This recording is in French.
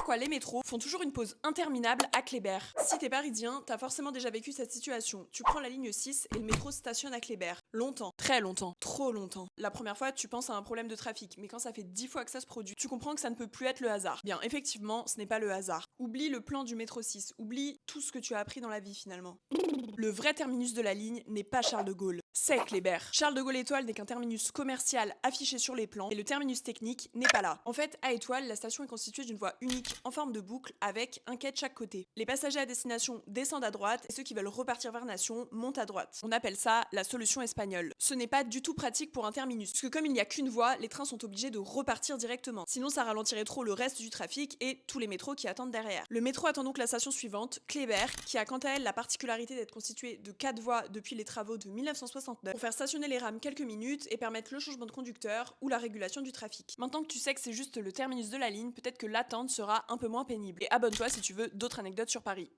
pourquoi les métros font toujours une pause interminable à Kléber. Si t'es parisien, t'as forcément déjà vécu cette situation. Tu prends la ligne 6 et le métro stationne à Kléber. Longtemps, très longtemps, trop longtemps. La première fois, tu penses à un problème de trafic, mais quand ça fait 10 fois que ça se produit, tu comprends que ça ne peut plus être le hasard. Bien, effectivement, ce n'est pas le hasard. Oublie le plan du métro 6, oublie tout ce que tu as appris dans la vie finalement. Le vrai terminus de la ligne n'est pas Charles de Gaulle, c'est Kléber. Charles de Gaulle Étoile n'est qu'un terminus commercial affiché sur les plans, et le terminus technique n'est pas là. En fait, à Étoile, la station est constituée d'une voie unique en forme de boucle avec un quai de chaque côté. Les passagers à destination descendent à droite et ceux qui veulent repartir vers Nation montent à droite. On appelle ça la solution espagnole. Ce n'est pas du tout pratique pour un terminus, puisque comme il n'y a qu'une voie, les trains sont obligés de repartir directement. Sinon, ça ralentirait trop le reste du trafic et tous les métros qui attendent derrière. Le métro attend donc la station suivante, Kléber, qui a quant à elle la particularité d'être constituée de 4 voies depuis les travaux de 1969 pour faire stationner les rames quelques minutes et permettre le changement de conducteur ou la régulation du trafic. Maintenant que tu sais que c'est juste le terminus de la ligne, peut-être que l'attente sera un peu moins pénible. Et abonne-toi si tu veux d'autres anecdotes sur Paris.